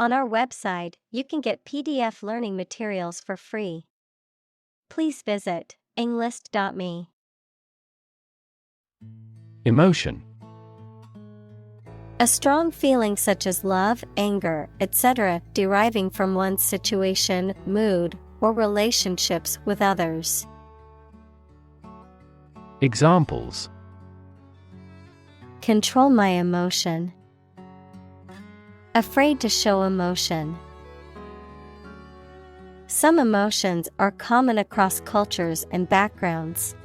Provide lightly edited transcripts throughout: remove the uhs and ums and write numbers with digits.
On our website, you can get PDF learning materials for free. Please visit englist.me. Emotion. A strong feeling such as love, anger, etc., deriving from one's situation, mood, or relationships with others. Examples: Control my emotion. Afraid to show emotion. Some emotions are common across cultures and backgrounds.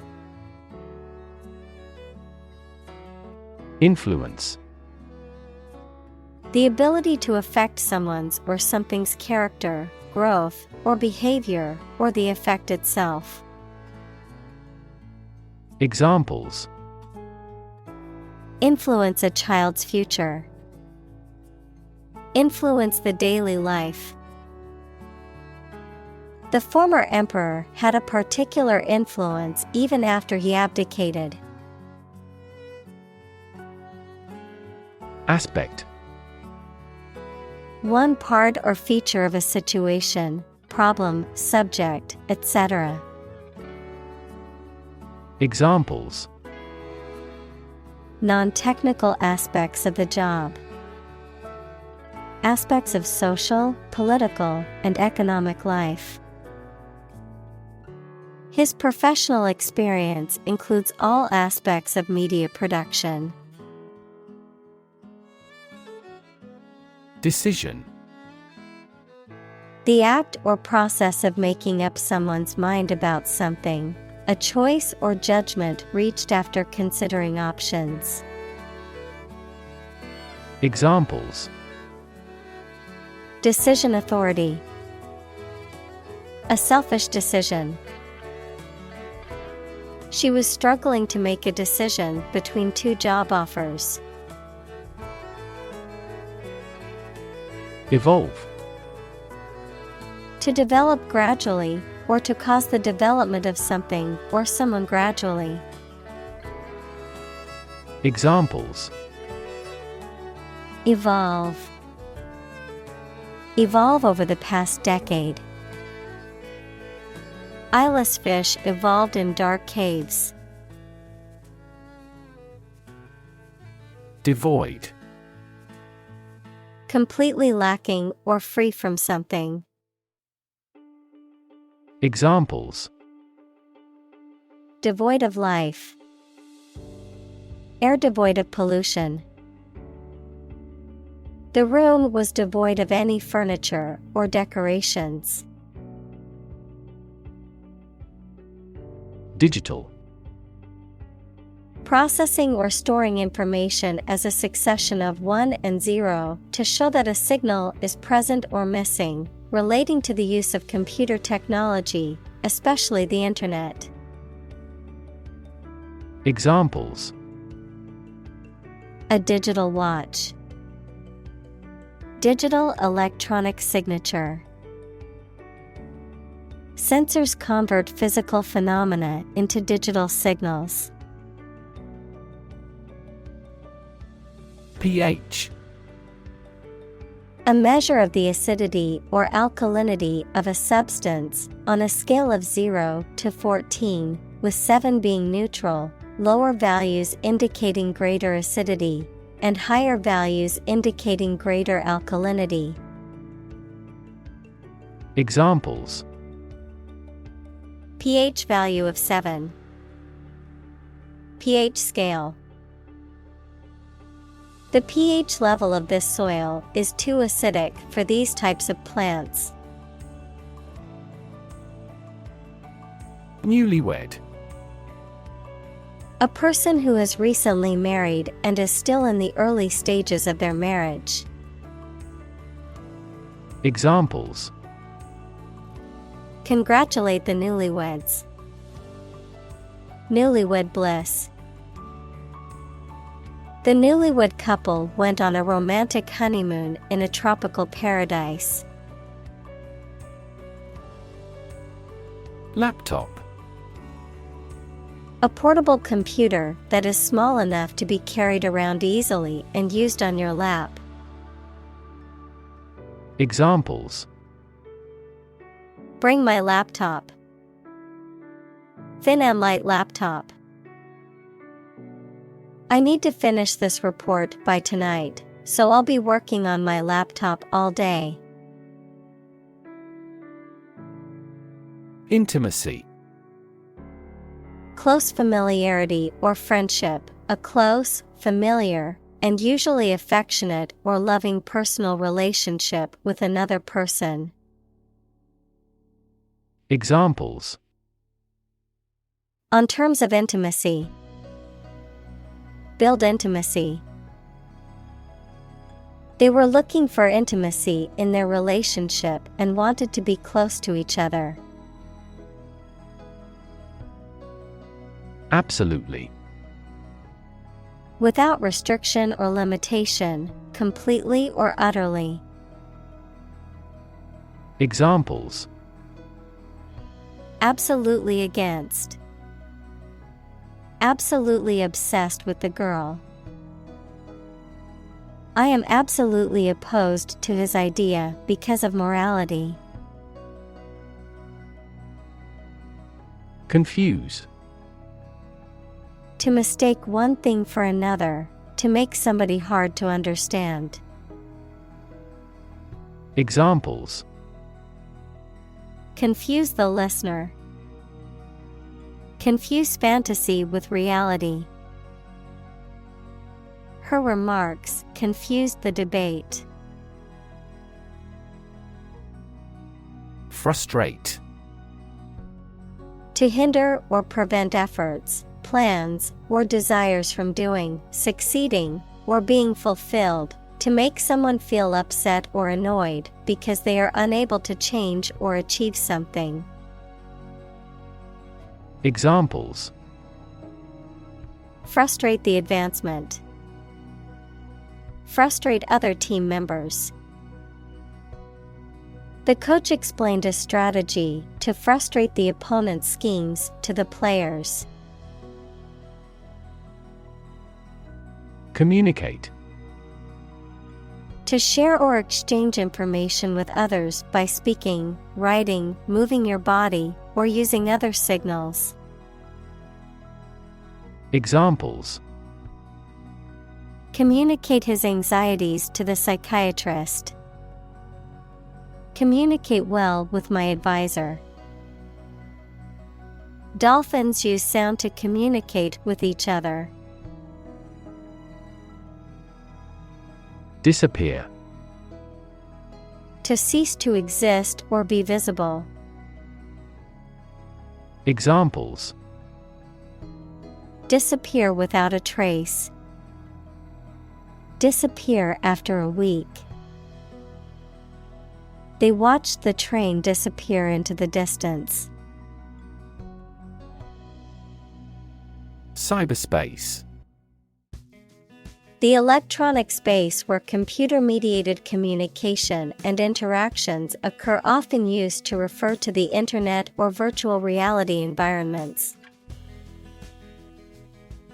Influence. The ability to affect someone's or something's character, growth, or behavior, or the effect itself. Examples: Influence a child's future. Influence the daily life. The former emperor had a particular influence even after he abdicated. Aspect. One part or feature of a situation, problem, subject, etc. Examples: Non-technical aspects of the job. Aspects of social, political, and economic life. His professional experience includes all aspects of media production. Decision. The act or process of making up someone's mind about something, a choice or judgment reached after considering options. Examples: Decision authority. A selfish decision. She was struggling to make a decision between two job offers. Evolve. To develop gradually, or to cause the development of something or someone gradually. Examples: Evolve. Evolve over the past decade. Eyeless fish evolved in dark caves. Devoid. Completely lacking or free from something. Examples: Devoid of life. Air devoid of pollution. The room was devoid of any furniture or decorations. Digital. Processing or storing information as a succession of 1 and 0 to show that a signal is present or missing, relating to the use of computer technology, especially the Internet. Examples: A digital watch. Digital electronic signature. Sensors convert physical phenomena into digital signals. pH. A measure of the acidity or alkalinity of a substance, on a scale of 0 to 14, with 7 being neutral, lower values indicating greater acidity, and higher values indicating greater alkalinity. Examples: pH value of 7. pH scale. The pH level of this soil is too acidic for these types of plants. Newlywed. A person who is recently married and is still in the early stages of their marriage. Examples: Congratulate the newlyweds. Newlywed bliss. The newlywed couple went on a romantic honeymoon in a tropical paradise. Laptop. A portable computer that is small enough to be carried around easily and used on your lap. Examples: Bring my laptop. Thin and light laptop. I need to finish this report by tonight, so I'll be working on my laptop all day. Intimacy. Close familiarity or friendship, a close, familiar, and usually affectionate or loving personal relationship with another person. Examples: On terms of intimacy. Build intimacy. They were looking for intimacy in their relationship and wanted to be close to each other. Absolutely. Without restriction or limitation, completely or utterly. Examples: Absolutely against. Absolutely obsessed with the girl. I am absolutely opposed to his idea because of morality. Confuse. To mistake one thing for another, to make somebody hard to understand. Examples: Confuse the listener. Confuse fantasy with reality. Her remarks confused the debate. Frustrate. To hinder or prevent efforts, plans, or desires from doing, succeeding, or being fulfilled, to make someone feel upset or annoyed because they are unable to change or achieve something. Examples: Frustrate the advancement. Frustrate other team members. The coach explained a strategy to frustrate the opponent's schemes to the players. Communicate. To share or exchange information with others by speaking, writing, moving your body, or using other signals. Examples: Communicate his anxieties to the psychiatrist. Communicate well with my advisor. Dolphins use sound to communicate with each other. Disappear. To cease to exist or be visible. Examples: Disappear without a trace. Disappear after a week. They watched the train disappear into the distance. Cyberspace. The electronic space where computer-mediated communication and interactions occur, often used to refer to the Internet or virtual reality environments.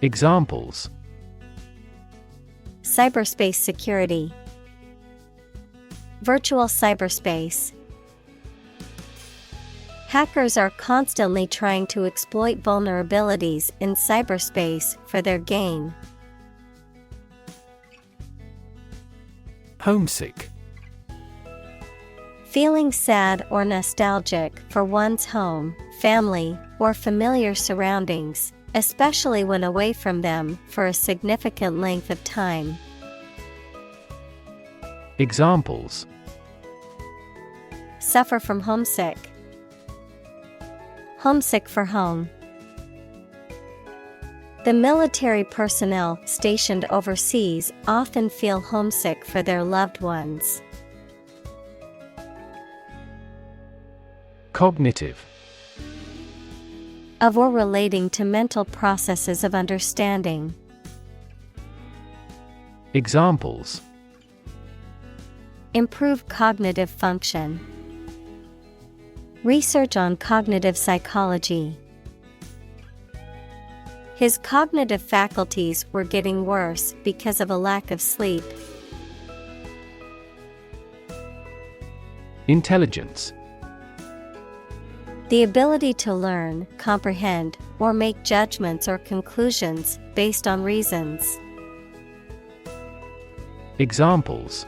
Examples: Cyberspace security. Virtual cyberspace. Hackers are constantly trying to exploit vulnerabilities in cyberspace for their gain. Homesick. Feeling sad or nostalgic for one's home, family, or familiar surroundings, especially when away from them for a significant length of time. Examples: Suffer from homesick. Homesick for home. The military personnel stationed overseas often feel homesick for their loved ones. Cognitive. Of or relating to mental processes of understanding. Examples: Improve cognitive function. Research on cognitive psychology. His cognitive faculties were getting worse because of a lack of sleep. Intelligence. The ability to learn, comprehend, or make judgments or conclusions based on reasons. Examples.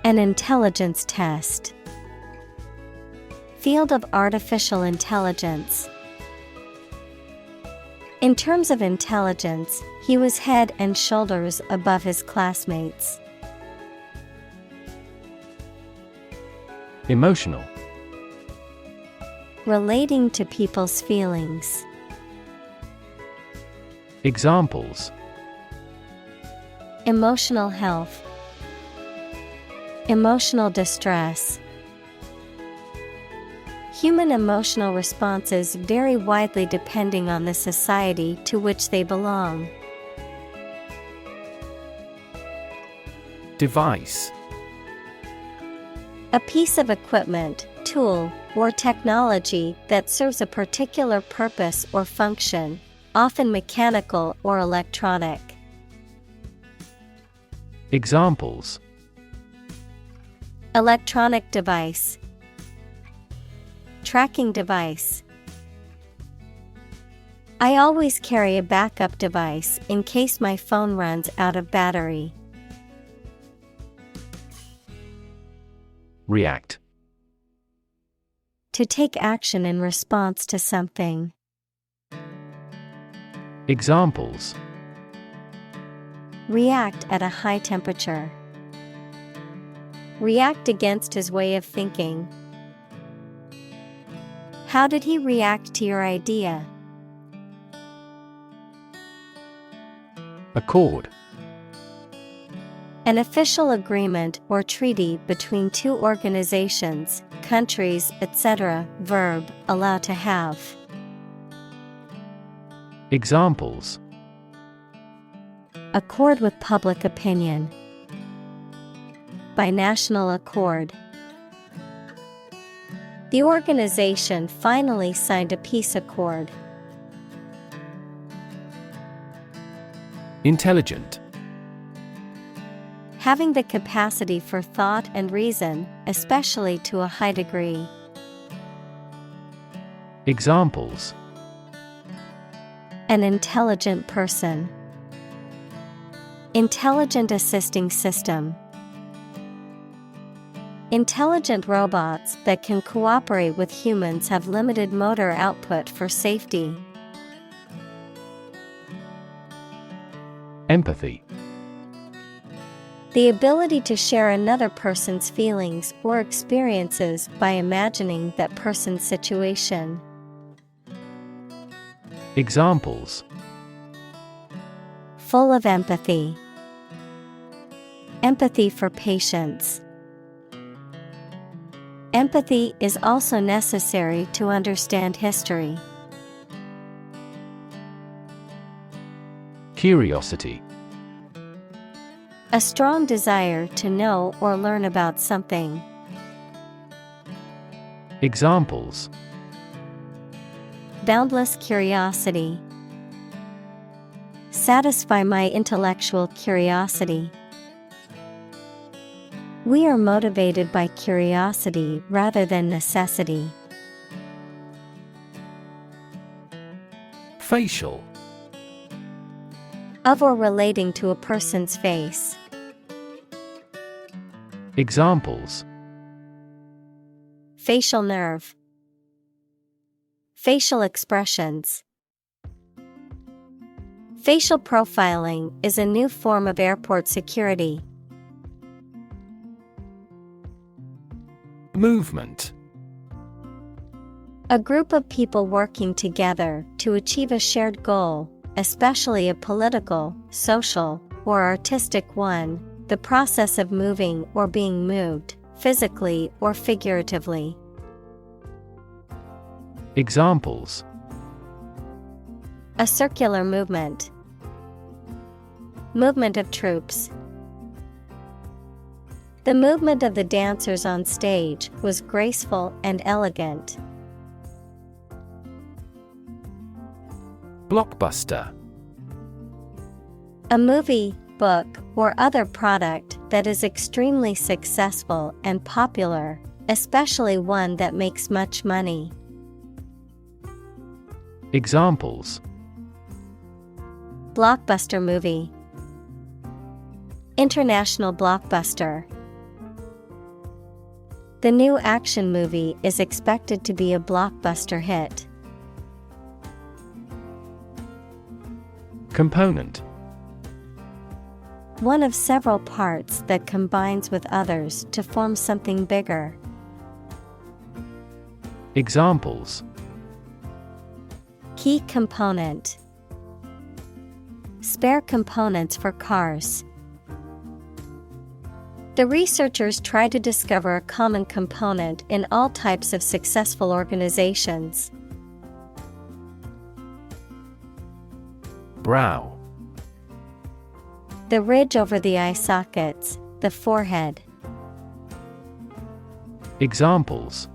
An intelligence test. Field of artificial intelligence. In terms of intelligence, he was head and shoulders above his classmates. Emotional. Relating to people's feelings. Examples. Emotional health. Emotional distress. Human emotional responses vary widely depending on the society to which they belong. Device. A piece of equipment, tool, or technology that serves a particular purpose or function, often mechanical or electronic. Examples. Electronic device. Tracking device. I always carry a backup device in case my phone runs out of battery. React. To take action in response to something. Examples. React at a high temperature. React against his way of thinking. How did he react to your idea? Accord. An official agreement or treaty between two organizations, countries, etc. Verb, allow to have. Examples. Accord with public opinion. By national accord. The organization finally signed a peace accord. Intelligent. Having the capacity for thought and reason, especially to a high degree. Examples. An intelligent person. Intelligent assisting system. Intelligent robots that can cooperate with humans have limited motor output for safety. Empathy. The ability to share another person's feelings or experiences by imagining that person's situation. Examples. Full of empathy. Empathy for patients. Empathy is also necessary to understand history. Curiosity. A strong desire to know or learn about something. Examples. Boundless curiosity. Satisfy my intellectual curiosity. We are motivated by curiosity rather than necessity. Facial. Of or relating to a person's face. Examples. Facial nerve. Facial expressions. Facial profiling is a new form of airport security. Movement. A group of people working together to achieve a shared goal, especially a political, social, or artistic one, the process of moving or being moved, physically or figuratively. Examples. A circular movement. Movement of troops. The movement of the dancers on stage was graceful and elegant. Blockbuster. A movie, book, or other product that is extremely successful and popular, especially one that makes much money. Examples: Blockbuster movie. International blockbuster. The new action movie is expected to be a blockbuster hit. Component: One of several parts that combines with others to form something bigger. Examples: Key component. Spare components for cars. The researchers try to discover a common component in all types of successful organizations. Brow: The ridge over the eye sockets, the forehead. Examples: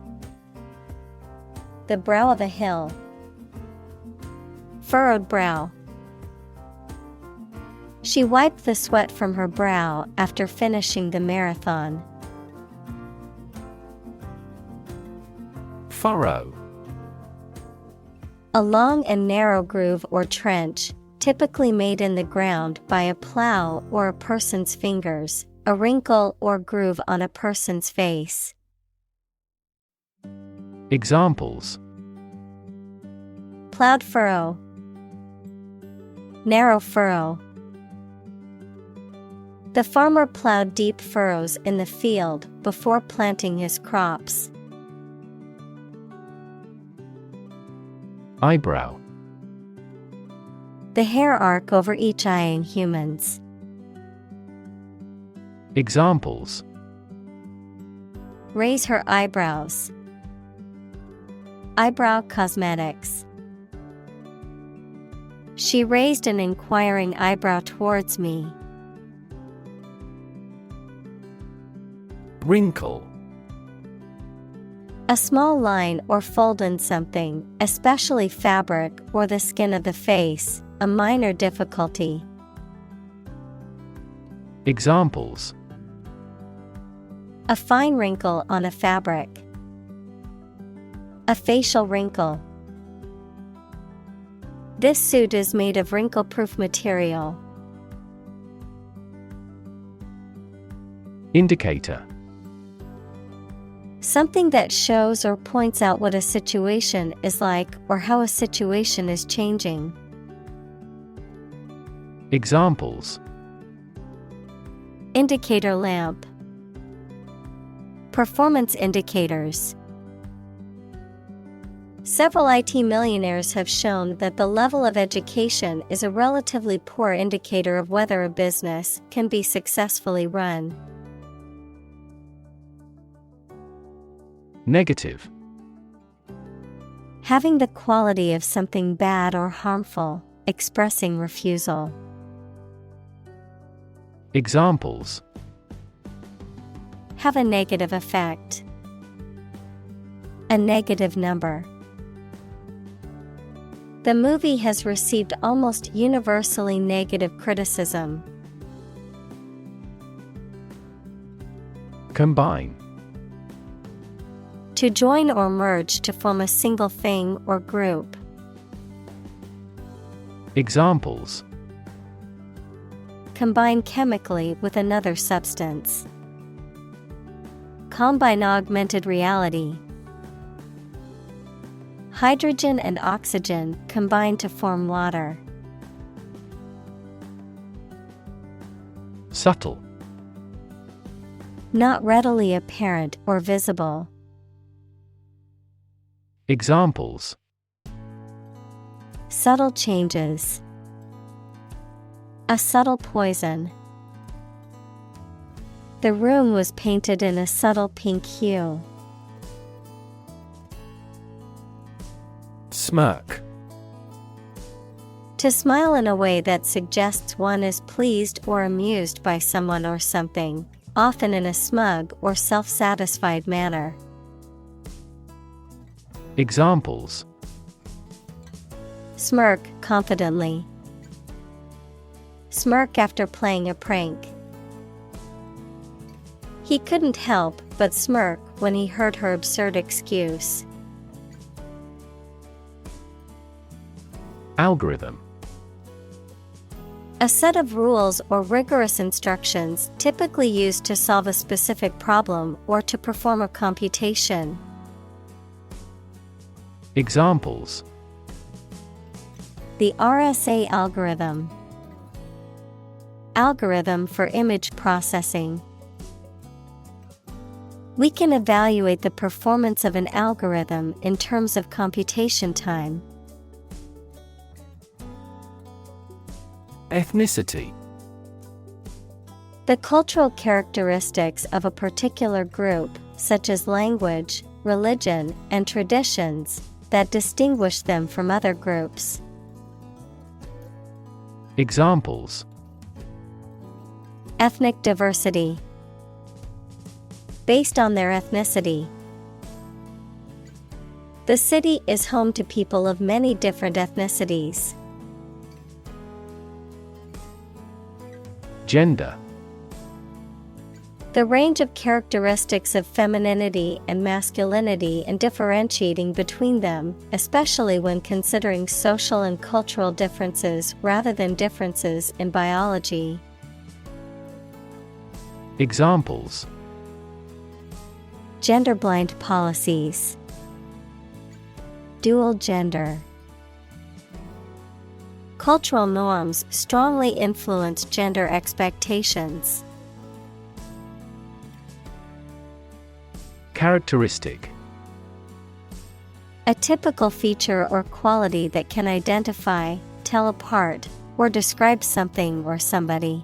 The brow of a hill. Furrowed brow. She wiped the sweat from her brow after finishing the marathon. Furrow: A long and narrow groove or trench, typically made in the ground by a plow or a person's fingers, a wrinkle or groove on a person's face. Examples: Plowed furrow. Narrow furrow. The farmer plowed deep furrows in the field before planting his crops. Eyebrow: The hair arc over each eye in humans. Examples: Raise her eyebrows. Eyebrow cosmetics. She raised an inquiring eyebrow towards me. Wrinkle: A small line or fold in something, especially fabric or the skin of the face, a minor difficulty. Examples: A fine wrinkle on a fabric. A facial wrinkle. This suit is made of wrinkle-proof material. Indicator: Something that shows or points out what a situation is like or how a situation is changing. Examples: Indicator lamp. Performance indicators. Several IT millionaires have shown that the level of education is a relatively poor indicator of whether a business can be successfully run. Negative: Having the quality of something bad or harmful, expressing refusal. Examples: Have a negative effect. A negative number. The movie has received almost universally negative criticism. Combine: To join or merge to form a single thing or group. Examples: Combine chemically with another substance. Combine augmented reality. Hydrogen and oxygen combine to form water. Subtle: Not readily apparent or visible. Examples: Subtle changes. A subtle poison. The room was painted in a subtle pink hue. Smirk: To smile in a way that suggests one is pleased or amused by someone or something, often in a smug or self-satisfied manner. Examples: Smirk confidently. Smirk after playing a prank. He couldn't help but smirk when he heard her absurd excuse. Algorithm. A set of rules or rigorous instructions typically used to solve a specific problem or to perform a computation. Examples: The RSA algorithm. Algorithm for image processing. We can evaluate the performance of an algorithm in terms of computation time. Ethnicity. The cultural characteristics of a particular group, such as language, religion, and traditions, that distinguish them from other groups. Examples: Ethnic diversity. Based on their ethnicity. The city is home to people of many different ethnicities. Gender. The range of characteristics of femininity and masculinity and differentiating between them, especially when considering social and cultural differences rather than differences in biology. Examples: Gender-blind policies. Dual gender. Cultural norms strongly influence gender expectations. Characteristic. A typical feature or quality that can identify, tell apart, or describe something or somebody.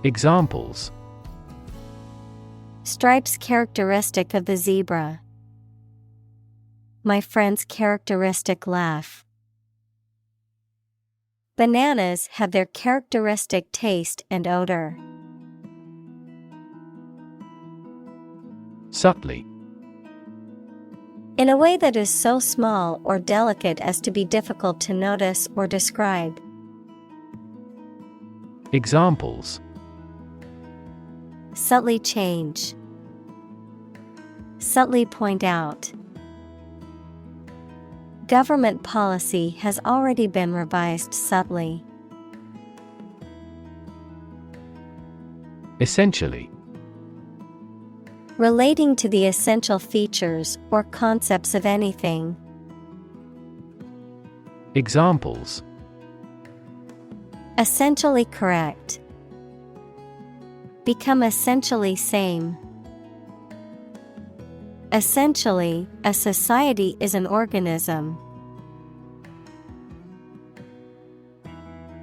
Examples: Stripes characteristic of the zebra. My friend's characteristic laugh. Bananas have their characteristic taste and odor. Subtly. In a way that is so small or delicate as to be difficult to notice or describe. Examples: Subtly change. Subtly point out. Government policy has already been revised subtly. Essentially. Relating to the essential features or concepts of anything. Examples: Essentially correct. Become essentially same. Essentially, a society is an organism.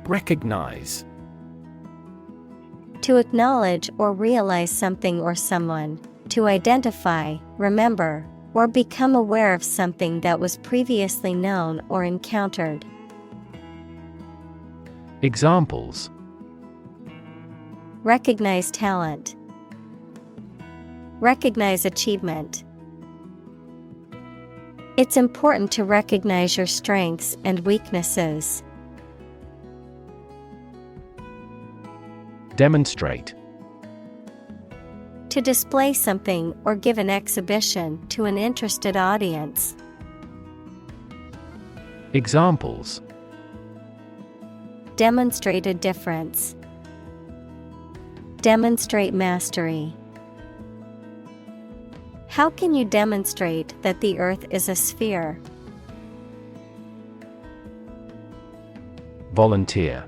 Recognize. To acknowledge or realize something or someone. To identify, remember, or become aware of something that was previously known or encountered. Examples: Recognize talent. Recognize achievement. It's important to recognize your strengths and weaknesses. Demonstrate. To display something or give an exhibition to an interested audience. Examples: Demonstrate a difference. Demonstrate mastery. How can you demonstrate that the Earth is a sphere? Volunteer.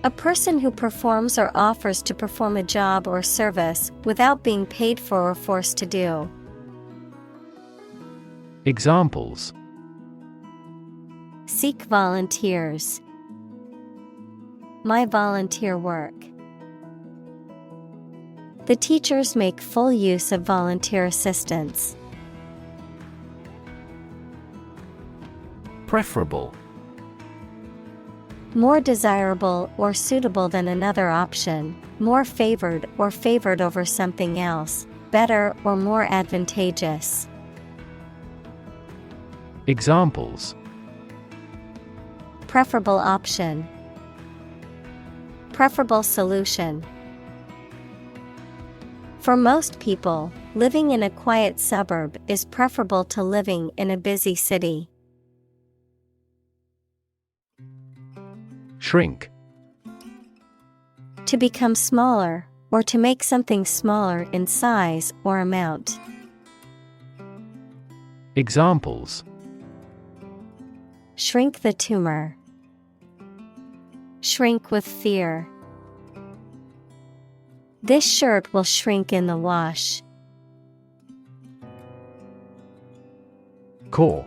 A person who performs or offers to perform a job or service without being paid for or forced to do. Examples: Seek volunteers. My volunteer work. The teachers make full use of volunteer assistance. Preferable. More desirable or suitable than another option, more favored or favored over something else, better or more advantageous. Examples: Preferable option. Preferable solution. For most people, living in a quiet suburb is preferable to living in a busy city. Shrink. To become smaller, or to make something smaller in size or amount. Examples: Shrink the tumor. Shrink with fear. This shirt will shrink in the wash. Core.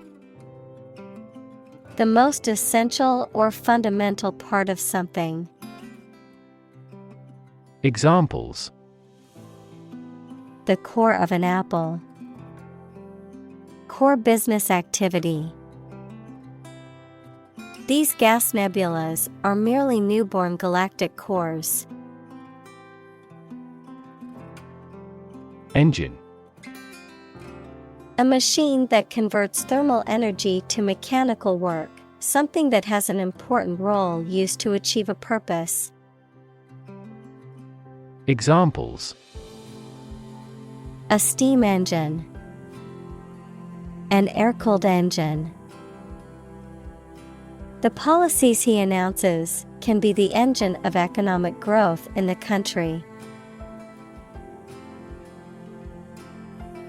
The most essential or fundamental part of something. Examples: The core of an apple. Core business activity. These gas nebulas are merely newborn galactic cores. Engine. A machine that converts thermal energy to mechanical work, something that has an important role used to achieve a purpose. Examples: A steam engine. An air-cooled engine. The policies he announces can be the engine of economic growth in the country.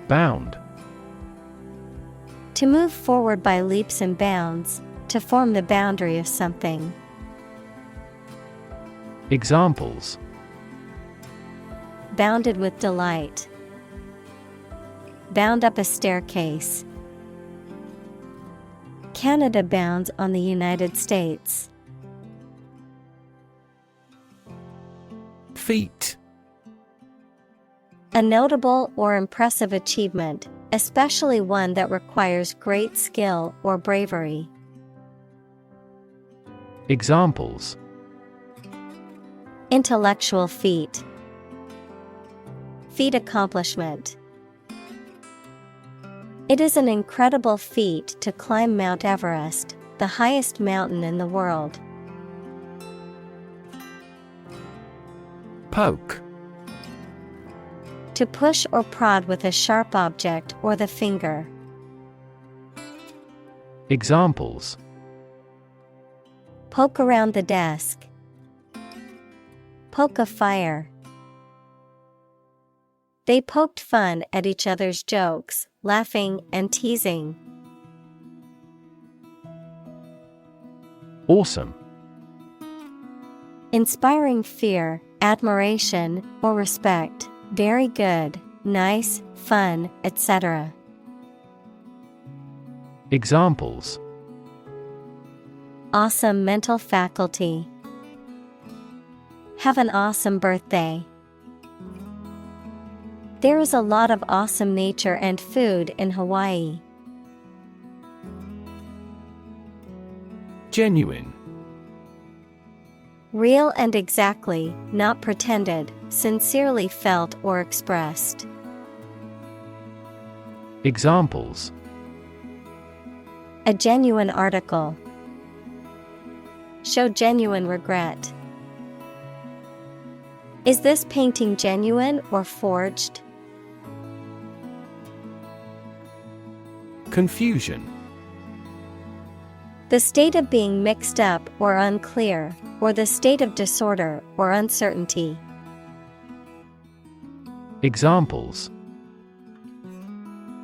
Bound. To move forward by leaps and bounds, to form the boundary of something. Examples: Bounded with delight. Bound up a staircase. Canada bounds on the United States. Feat. A notable or impressive achievement, especially one that requires great skill or bravery. Examples: Intellectual feat. Feat accomplishment. It is an incredible feat to climb Mount Everest, the highest mountain in the world. Poke. To push or prod with a sharp object or the finger. Examples: Poke around the desk. Poke a fire. They poked fun at each other's jokes, laughing and teasing. Awesome. Inspiring fear, admiration, or respect. Very good, nice, fun, etc. Examples: Awesome mental faculty. Have an awesome birthday. There is a lot of awesome nature and food in Hawaii. Genuine. Real and exactly, not pretended, sincerely felt or expressed. Examples: A genuine article. Show genuine regret. Is this painting genuine or forged? Confusion. The state of being mixed up or unclear, or the state of disorder or uncertainty. Examples: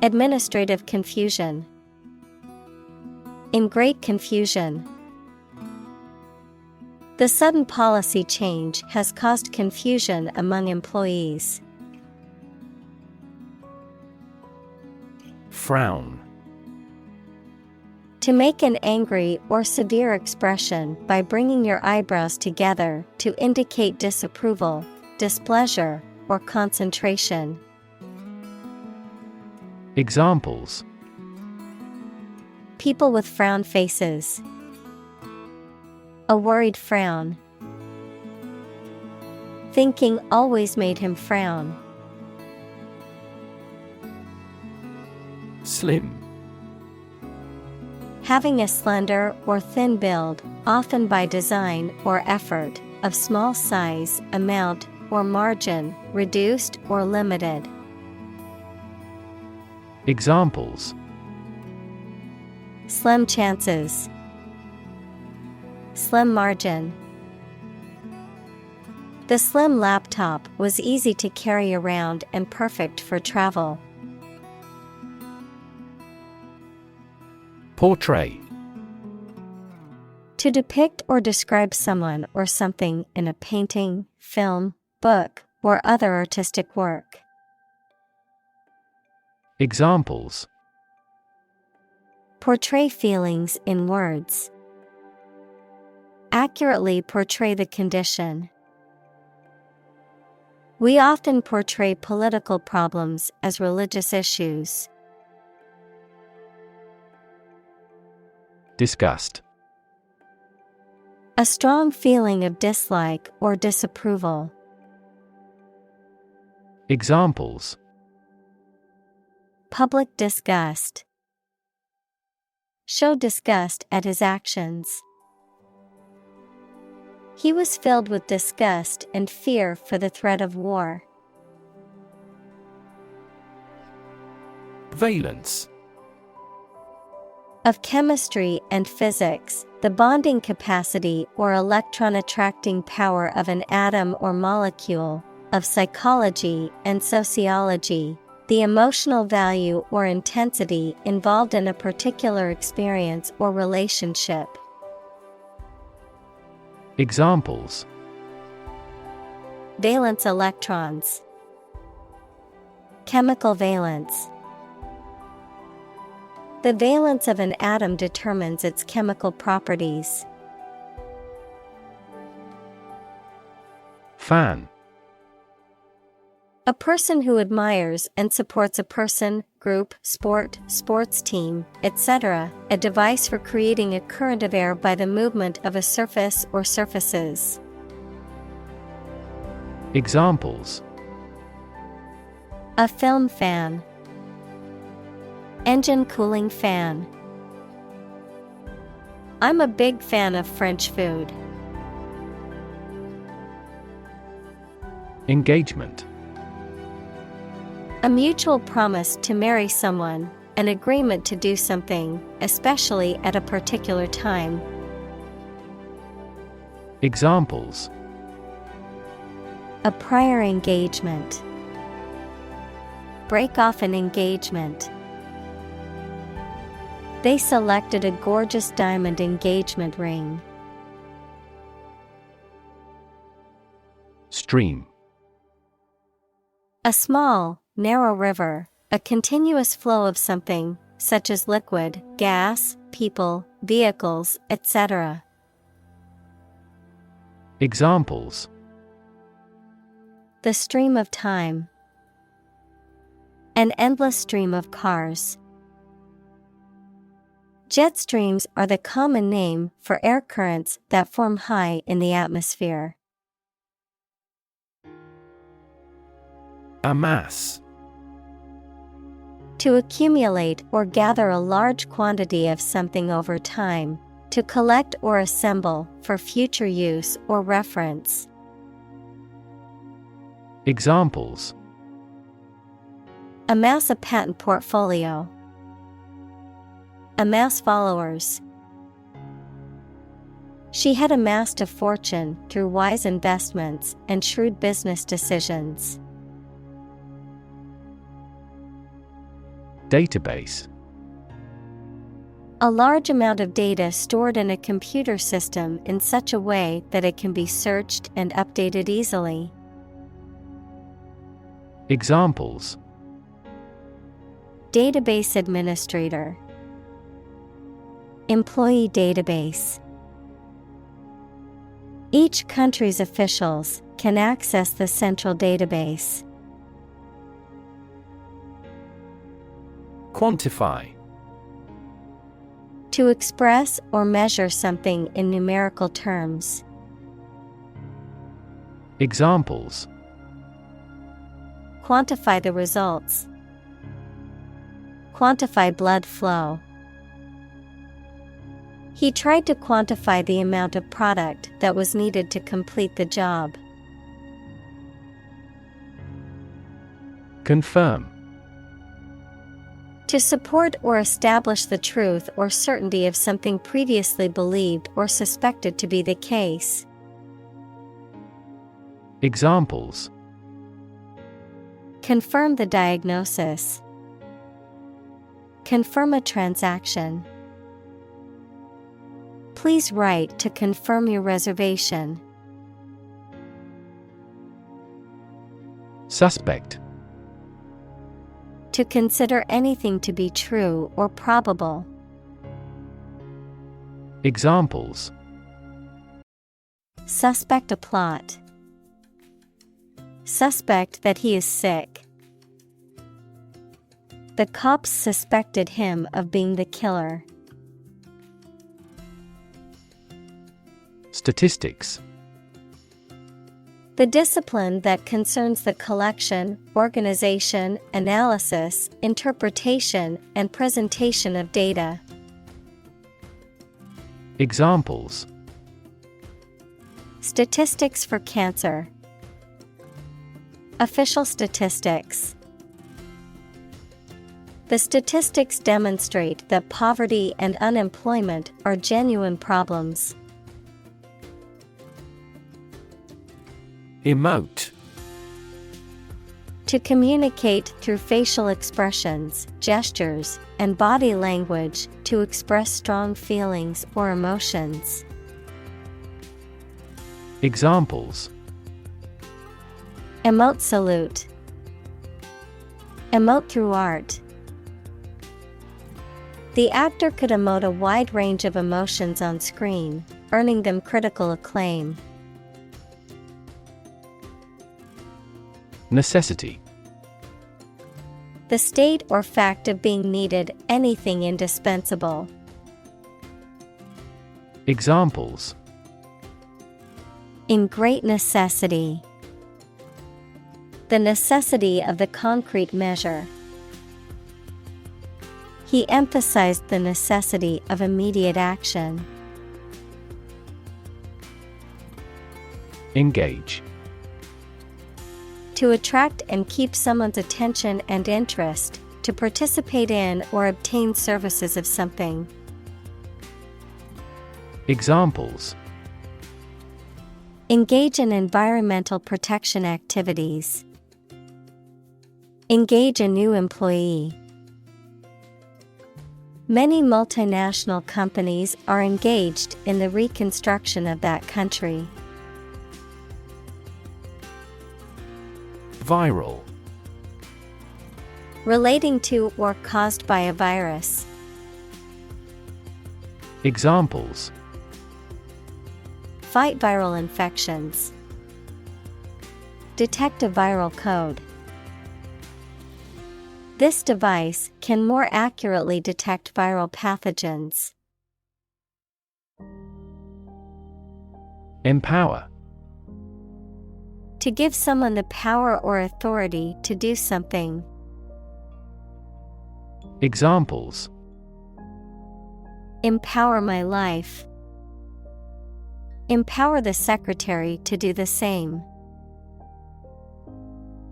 Administrative confusion. In great confusion. The sudden policy change has caused confusion among employees. Frown. To make an angry or severe expression by bringing your eyebrows together to indicate disapproval, displeasure, or concentration. Examples: People with frown faces. A worried frown. Thinking always made him frown. Slim. Having a slender or thin build, often by design or effort, of small size, amount, or margin, reduced or limited. Examples: Slim chances, slim margin. The slim laptop was easy to carry around and perfect for travel. Portray. To depict or describe someone or something in a painting, film, book, or other artistic work. Examples: Portray feelings in words. Accurately portray the condition. We often portray political problems as religious issues. Disgust. A strong feeling of dislike or disapproval. Examples: Public disgust. Show disgust at his actions. He was filled with disgust and fear for the threat of war. Valence. Of chemistry and physics, the bonding capacity or electron attracting power of an atom or molecule. Of psychology and sociology, the emotional value or intensity involved in a particular experience or relationship. Examples: Valence electrons. Chemical valence. The valence of an atom determines its chemical properties. Fan. A person who admires and supports a person, group, sport, sports team, etc., a device for creating a current of air by the movement of a surface or surfaces. Examples: A film fan. Engine cooling fan. I'm a big fan of French food. Engagement. A mutual promise to marry someone, an agreement to do something, especially at a particular time. Examples: A prior engagement. Break off an engagement. They selected a gorgeous diamond engagement ring. Stream. A small, narrow river, a continuous flow of something, such as liquid, gas, people, vehicles, etc. Examples: The stream of time. An endless stream of cars. Jet streams are the common name for air currents that form high in the atmosphere. Amass. To accumulate or gather a large quantity of something over time, to collect or assemble for future use or reference. Examples: Amass a patent portfolio. Amass followers. She had amassed a fortune through wise investments and shrewd business decisions. Database. A large amount of data stored in a computer system in such a way that it can be searched and updated easily. Examples: Database administrator. Employee database. Each country's officials can access the central database. Quantify. To express or measure something in numerical terms. Examples: Quantify the results. Quantify blood flow. He tried to quantify the amount of product that was needed to complete the job. Confirm. To support or establish the truth or certainty of something previously believed or suspected to be the case. Examples: confirm the diagnosis, confirm a transaction. Please write to confirm your reservation. Suspect. To consider anything to be true or probable. Examples: suspect a plot, suspect that he is sick. The cops suspected him of being the killer. Statistics. The discipline that concerns the collection, organization, analysis, interpretation, and presentation of data. Examples: statistics for cancer, official statistics. The statistics demonstrate that poverty and unemployment are genuine problems. Emote. To communicate through facial expressions, gestures, and body language to express strong feelings or emotions. Examples: emote salute, emote through art. The actor could emote a wide range of emotions on screen, earning them critical acclaim. Necessity. The state or fact of being needed, anything indispensable. Examples: in great necessity. The necessity of the concrete measure. He emphasized the necessity of immediate action. Engage. To attract and keep someone's attention and interest, to participate in or obtain services of something. Examples: engage in environmental protection activities. Engage a new employee. Many multinational companies are engaged in the reconstruction of that country. Viral. Relating to or caused by a virus. Examples: fight viral infections. Detect a viral code. This device can more accurately detect viral pathogens. Empower. To give someone the power or authority to do something. Examples: empower my life. Empower the secretary to do the same.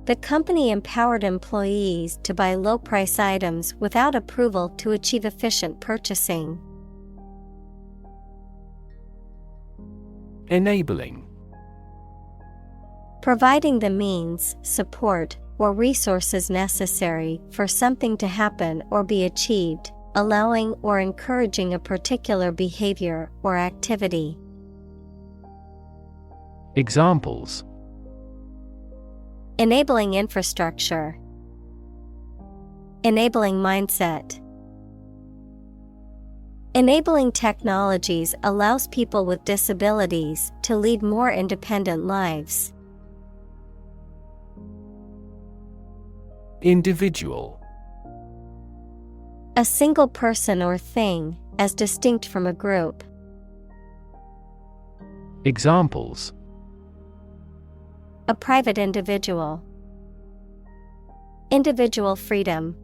The company empowered employees to buy low-price items without approval to achieve efficient purchasing. Enabling. Providing the means, support, or resources necessary for something to happen or be achieved, allowing or encouraging a particular behavior or activity. Examples: enabling infrastructure. Enabling mindset. Enabling technologies allows people with disabilities to lead more independent lives. Individual. A single person or thing, as distinct from a group. Examples: a private individual. Individual freedom.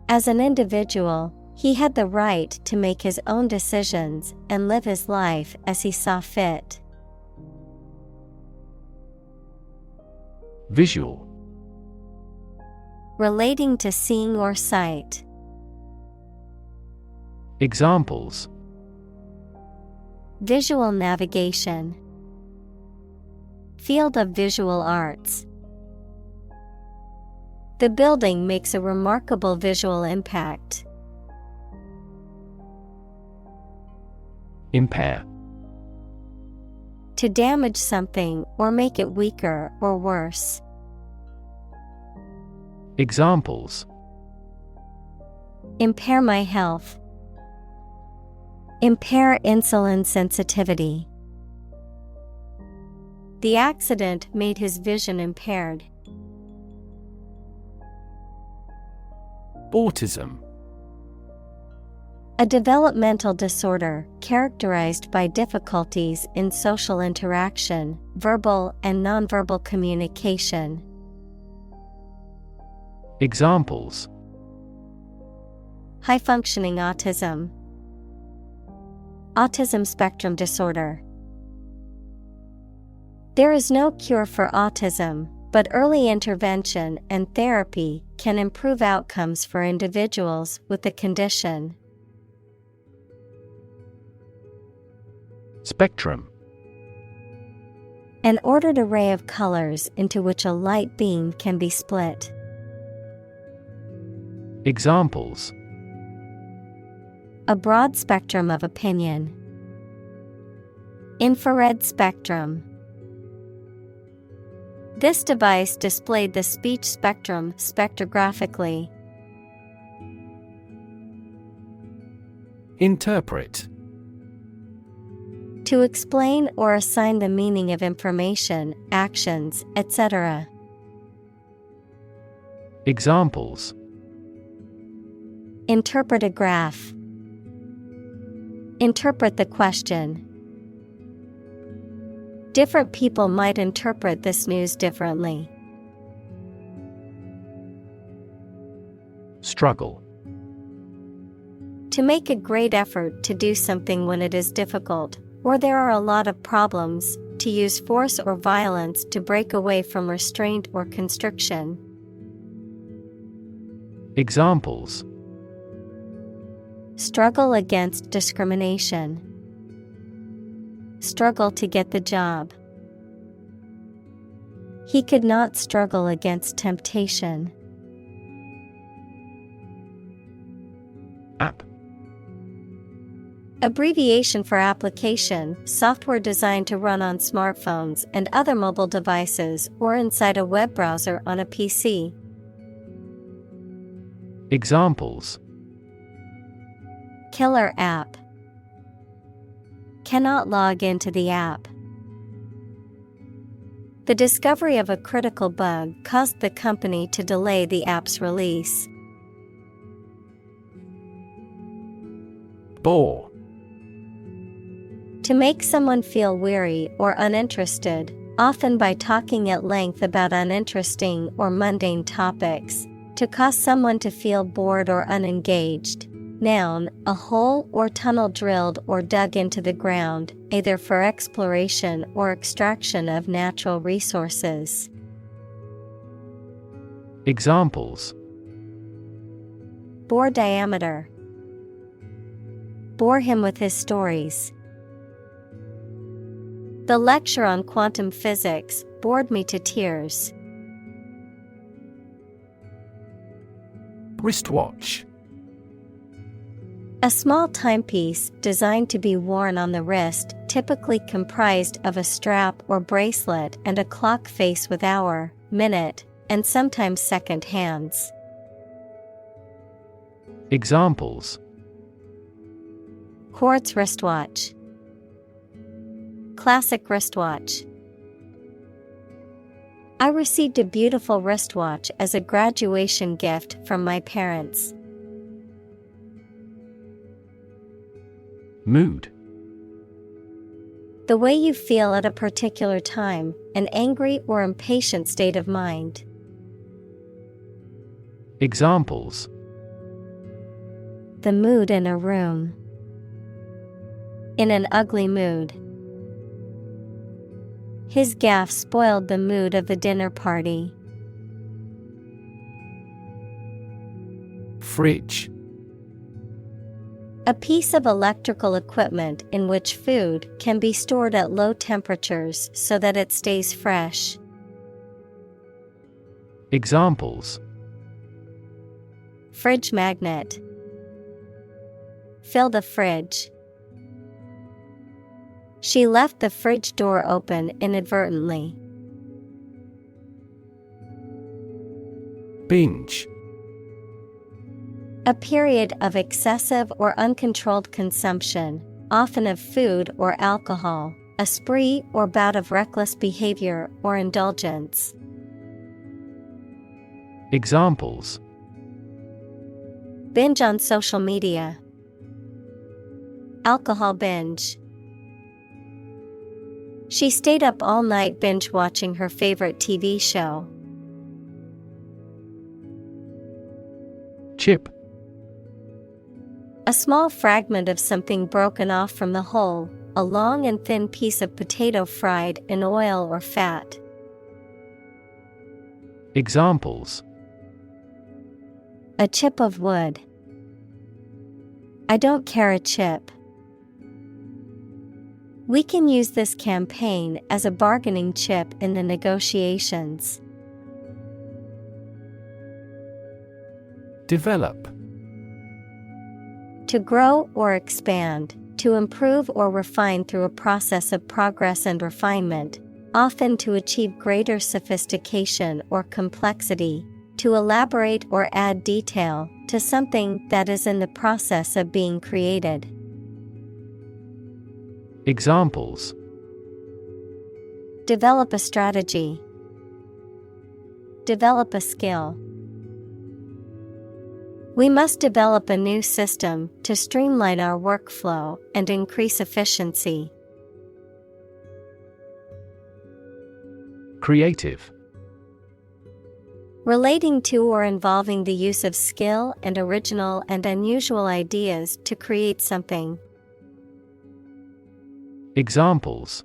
As an individual, He had the right to make his own decisions and live his life as he saw fit. Visual. Relating to seeing or sight. Examples: Visual navigation. Field of visual arts. The building makes a remarkable visual impact. Impair. To damage something or make it weaker or worse. Examples: Impair my health. Impair insulin sensitivity. The accident made his vision impaired. Autism. A developmental disorder characterized by difficulties in social interaction, verbal and nonverbal communication. Examples: High-functioning autism. Autism spectrum disorder. There is no cure for autism, but early intervention and therapy can improve outcomes for individuals with the condition. Spectrum. An ordered array of colors into which a light beam can be split. Examples: A broad spectrum of opinion. Infrared spectrum. This device displayed the speech spectrum spectrographically. Interpret. To explain or assign the meaning of information, actions, etc. Examples: Interpret a graph. Interpret the question. Different people might interpret this news differently. Struggle. To make a great effort to do something when it is difficult, or there are a lot of problems, to use force or violence to break away from restraint or constriction. Examples: Struggle against discrimination. Struggle to get the job. He could not struggle against temptation. App. Abbreviation for application, software designed to run on smartphones and other mobile devices or inside a web browser on a PC. Examples: Killer app. Cannot log into the app. The discovery of a critical bug caused the company to delay the app's release. Bore. To make someone feel weary or uninterested, often by talking at length about uninteresting or mundane topics. To cause someone to feel bored or unengaged. Noun, a hole or tunnel drilled or dug into the ground, either for exploration or extraction of natural resources. Examples: Bore diameter. Bore him with his stories. The lecture on quantum physics bored me to tears. Wristwatch. A small timepiece designed to be worn on the wrist, typically comprised of a strap or bracelet and a clock face with hour, minute, and sometimes second hands. Examples: Quartz wristwatch. Classic wristwatch. I received a beautiful wristwatch as a graduation gift from my parents. Mood. The way you feel at a particular time, an angry or impatient state of mind. Examples: the mood in a room. In an ugly mood. His gaffe spoiled the mood of the dinner party. Fridge. A piece of electrical equipment in which food can be stored at low temperatures so that it stays fresh. Examples: Fridge magnet. Fill the fridge. She left the fridge door open inadvertently. Binge. A period of excessive or uncontrolled consumption, often of food or alcohol, a spree or bout of reckless behavior or indulgence. Examples: Binge on social media. Alcohol binge. She stayed up all night binge watching her favorite TV show. Chip. A small fragment of something broken off from the whole, a long and thin piece of potato fried in oil or fat. Examples: A chip of wood. I don't care a chip. We can use this campaign as a bargaining chip in the negotiations. Develop. To grow or expand, to improve or refine through a process of progress and refinement, often to achieve greater sophistication or complexity, to elaborate or add detail to something that is in the process of being created. Examples: Develop a strategy. Develop a skill. We must develop a new system to streamline our workflow and increase efficiency. Creative. Relating to or involving the use of skill and original and unusual ideas to create something. Examples: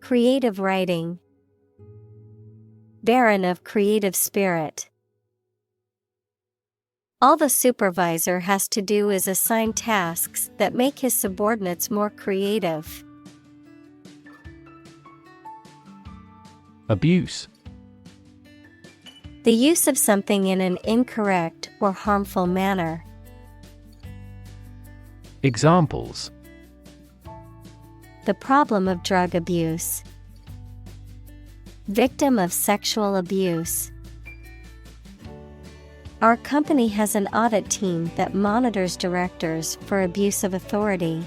Creative writing. Barren of creative spirit. All the supervisor has to do is assign tasks that make his subordinates more creative. Abuse. The use of something in an incorrect or harmful manner. Examples: The problem of drug abuse. Victim of sexual abuse. Our company has an audit team that monitors directors for abuse of authority.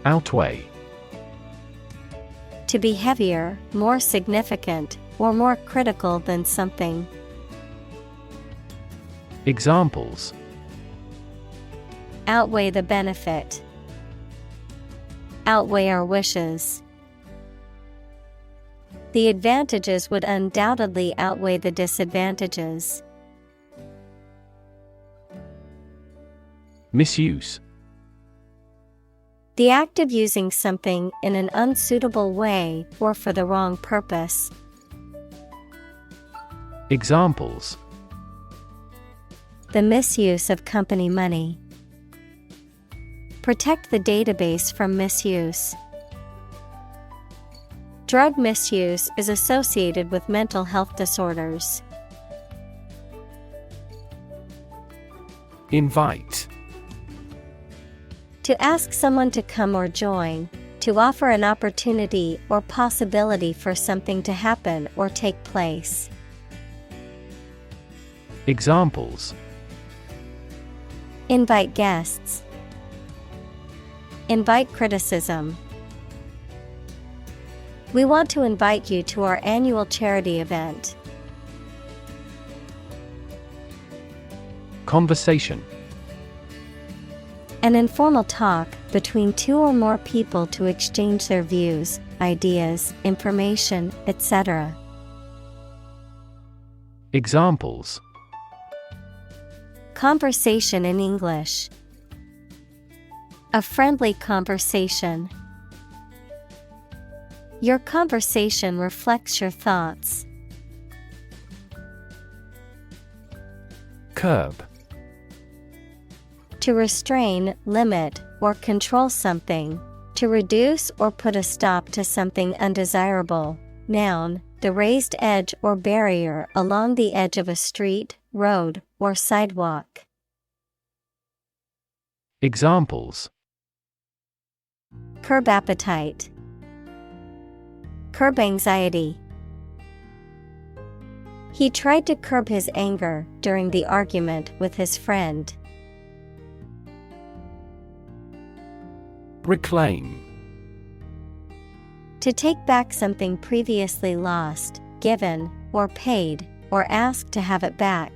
Outweigh. To be heavier, more significant, or more critical than something. Examples: Outweigh the benefit. Outweigh our wishes. The advantages would undoubtedly outweigh the disadvantages. Misuse. The act of using something in an unsuitable way or for the wrong purpose. Examples: The misuse of company money. Protect the database from misuse. Drug misuse is associated with mental health disorders. Invite. To ask someone to come or join, to offer an opportunity or possibility for something to happen or take place. Examples: Invite guests. Invite criticism. We want to invite you to our annual charity event. Conversation. An informal talk between two or more people to exchange their views, ideas, information, etc. Examples: conversation in English. A friendly conversation. Your conversation reflects your thoughts. Curb. To restrain, limit, or control something. To reduce or put a stop to something undesirable. Noun, the raised edge or barrier along the edge of a street, road, or sidewalk. Examples: Curb appetite. Curb anxiety. He tried to curb his anger during the argument with his friend. Reclaim. To take back something previously lost, given, or paid, or ask to have it back.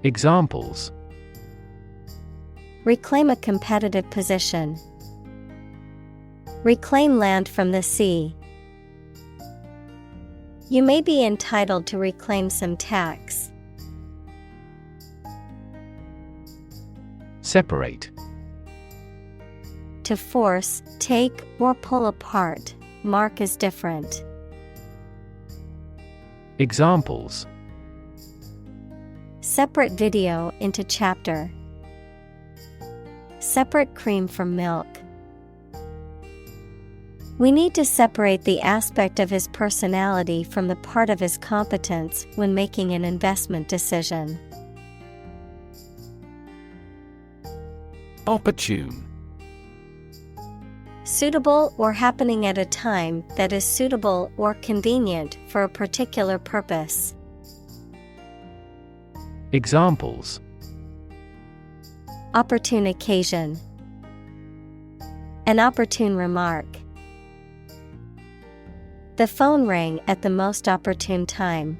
Examples: Reclaim a competitive position. Reclaim land from the sea. You may be entitled to reclaim some tax. Separate. To force, take, or pull apart, mark as different. Examples: Separate video into chapter. Separate cream from milk. We need to separate the aspect of his personality from the part of his competence when making an investment decision. Opportune. Suitable or happening at a time that is suitable or convenient for a particular purpose. Examples: Opportune occasion. An opportune remark. The phone rang at the most opportune time.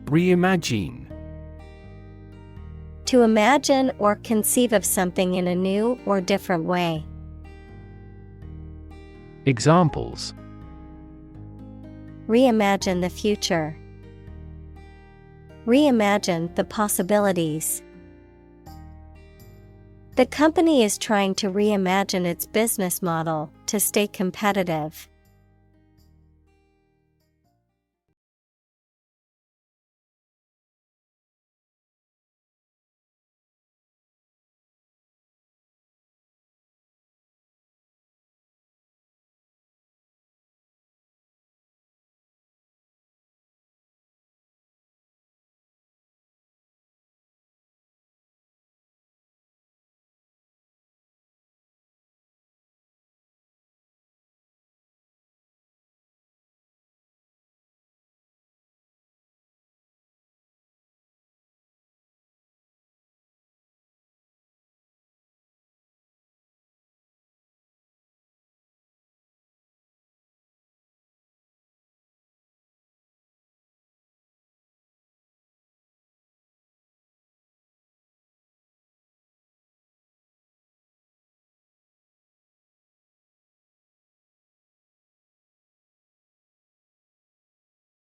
Reimagine. To imagine or conceive of something in a new or different way. Examples: Reimagine the future. Reimagine the possibilities. The company is trying to reimagine its business model to stay competitive.